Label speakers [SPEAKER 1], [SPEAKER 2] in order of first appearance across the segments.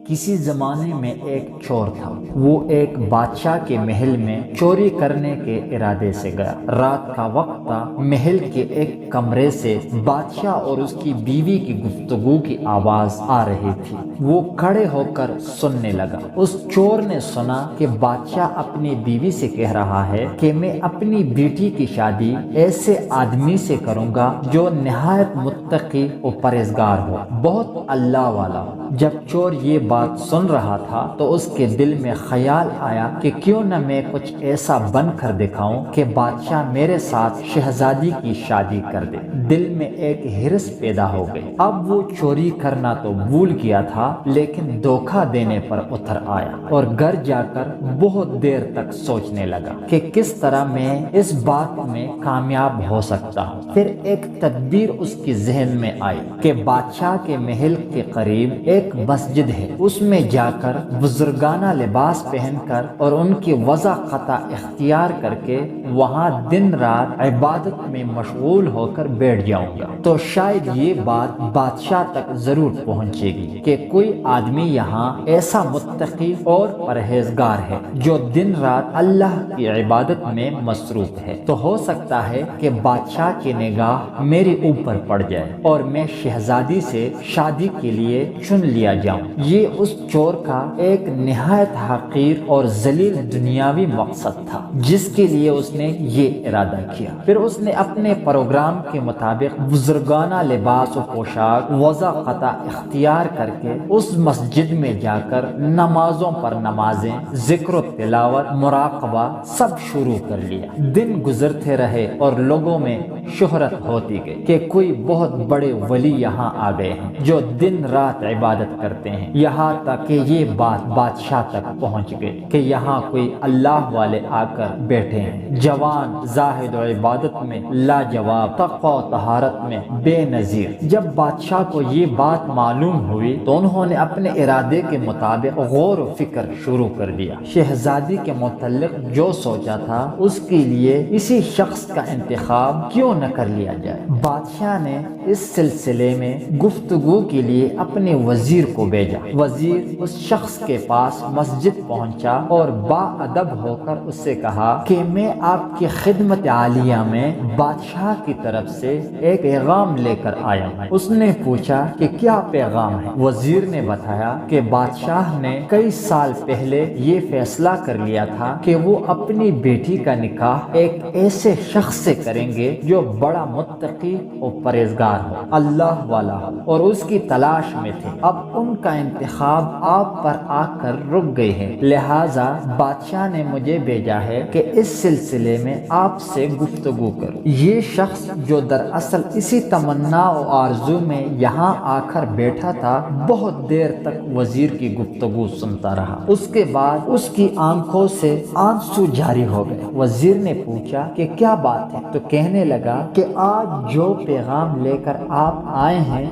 [SPEAKER 1] کسی زمانے میں ایک چور تھا۔ وہ ایک بادشاہ کے محل میں چوری کرنے کے ارادے سے گیا۔ رات کا وقت تھا۔ محل کے ایک کمرے سے بادشاہ اور اس کی بیوی کی گفتگو کی آواز آ رہی تھی۔ وہ کھڑے ہو کر سننے لگا۔ اس چور نے سنا کہ بادشاہ اپنی بیوی سے کہہ رہا ہے کہ میں اپنی بیٹی کی شادی ایسے آدمی سے کروں گا جو نہایت متقی و پرہیزگار ہو، بہت اللہ والا ہو۔ جب چور یہ بات سن رہا تھا تو اس کے دل میں خیال آیا کہ کیوں نہ میں کچھ ایسا بن کر دکھاؤں کہ بادشاہ میرے ساتھ شہزادی کی شادی کر دے۔ دل میں ایک ہرس پیدا ہو گئی۔ اب وہ چوری کرنا تو بھول گیا تھا، لیکن دھوکہ دینے پر اتر آیا اور گھر جا کر بہت دیر تک سوچنے لگا کہ کس طرح میں اس بات میں کامیاب ہو سکتا ہوں۔ پھر ایک تدبیر اس کی ذہن میں آئی کہ بادشاہ کے محل کے قریب ایک مسجد ہے، اس میں جا کر بزرگانہ لباس پہن کر اور ان کی وضع قطع اختیار کر کے وہاں دن رات عبادت میں مشغول ہو کر بیٹھ جاؤں گا تو شاید یہ بات بادشاہ تک ضرور پہنچے گی کہ کوئی آدمی یہاں ایسا متقی اور پرہیزگار ہے جو دن رات اللہ کی عبادت میں مصروف ہے، تو ہو سکتا ہے کہ بادشاہ کی نگاہ میرے اوپر پڑ جائے اور میں شہزادی سے شادی کے لیے چن لیا جاؤں۔ یہ اس چور کا ایک نہایت حقیر اور ذلیل دنیاوی مقصد تھا جس کے لیے اس نے یہ ارادہ کیا۔ پھر اس نے اپنے پروگرام کے مطابق بزرگانہ لباس و پوشاک وضع قطع اختیار کر کے اس مسجد میں جا کر نمازوں پر نمازیں، ذکر و تلاوت، مراقبہ سب شروع کر لیا۔ دن گزرتے رہے اور لوگوں میں شہرت ہوتی گئی کہ کوئی بہت بڑے ولی یہاں آ گئے ہیں جو دن رات عبادت کرتے ہیں، یہاں تک کہ یہ بات بادشاہ تک پہنچ گئی کہ یہاں کوئی اللہ والے آ کر بیٹھے ہیں، جوان، زاہد و عبادت میں لاجواب، تقوی و طہارت میں بے نظیر۔ جب بادشاہ کو یہ بات معلوم ہوئی تو انہوں نے اپنے ارادے کے مطابق غور و فکر شروع کر دیا۔ شہزادی کے متعلق جو سوچا تھا اس کے لیے اسی شخص کا انتخاب کیوں نہ کر لیا جائے۔ بادشاہ نے اس سلسلے میں گفتگو کے لیے اپنے وزیر کو بھیجا۔ وزیر اس شخص کے پاس مسجد پہنچا اور با ادب ہو کر اس سے کہا کہ میں آپ کی خدمت عالیہ میں بادشاہ کی طرف سے ایک پیغام لے کر آیا ہوں۔ اس نے پوچھا کہ کیا پیغام ہے؟ وزیر نے بتایا کہ بادشاہ نے کئی سال پہلے یہ فیصلہ کر لیا تھا کہ وہ اپنی بیٹی کا نکاح ایک ایسے شخص سے کریں گے جو بڑا متقی اور پرہیزگار ہو، اللہ والا ہو، اور اس کی تلاش میں تھے۔ اب ان کا انتخاب آپ پر آ کر رک گئی ہے، لہٰذا بادشاہ نے مجھے بھیجا ہے کہ اس سلسلے میں آپ سے گفتگو کروں۔ یہ شخص جو دراصل اسی تمنا و آرزو میں یہاں آ کر بیٹھا تھا بہت دیر تک وزیر کی گفتگو سنتا رہا۔ اس کے بعد اس کی آنکھوں سے آنسو جاری ہو گئے۔ وزیر نے پوچھا کہ کیا بات ہے؟ تو کہنے لگا کہ آج جو پیغام لے کر آپ آئے ہیں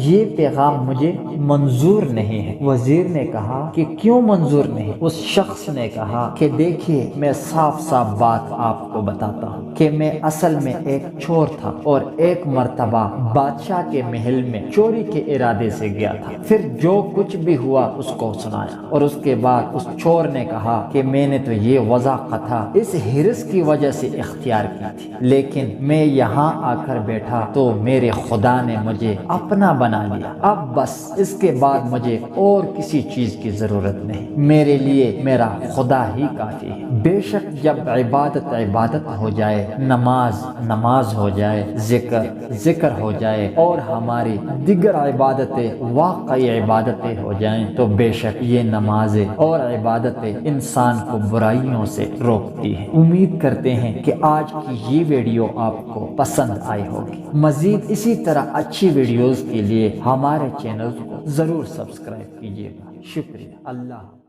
[SPEAKER 1] یہ پیغام مجھے منظور نہیں ہے۔ وزیر نے کہا کہ کیوں منظور نہیں؟ اس شخص نے کہا کہ دیکھیے میں صاف صاف بات آپ کو بتاتا ہوں کہ میں اصل میں ایک چور تھا اور ایک مرتبہ بادشاہ کے محل میں چوری کے ارادے سے گیا تھا، پھر جو کچھ بھی ہوا اس کو سنایا، اور اس کے بعد اس چور نے کہا کہ میں نے تو یہ وضع قطع اس ہرس کی وجہ سے اختیار کی تھی، لیکن میں یہاں آ کر بیٹھا تو میرے خدا نے مجھے اپنا بنا لیا۔ اب بس اس کے بعد مجھے اور کسی چیز کی ضرورت نہیں، میرے لیے میرا خدا ہی کافی ہے۔ بے شک جب عبادت عبادت ہو جائے، نماز نماز ہو جائے، ذکر ذکر ہو جائے اور ہماری دیگر عبادتیں واقعی عبادتیں ہو جائیں تو بے شک یہ نمازیں اور عبادتیں انسان کو برائیوں سے روکتی ہیں۔ امید کرتے ہیں کہ آج کی یہ ویڈیو آپ کو پسند آئی ہوگی۔ مزید اسی طرح اچھی ویڈیوز کے لیے ہمارے چینل کو ضرور سبسکرائب کیجیے گا۔ شکریہ۔ اللہ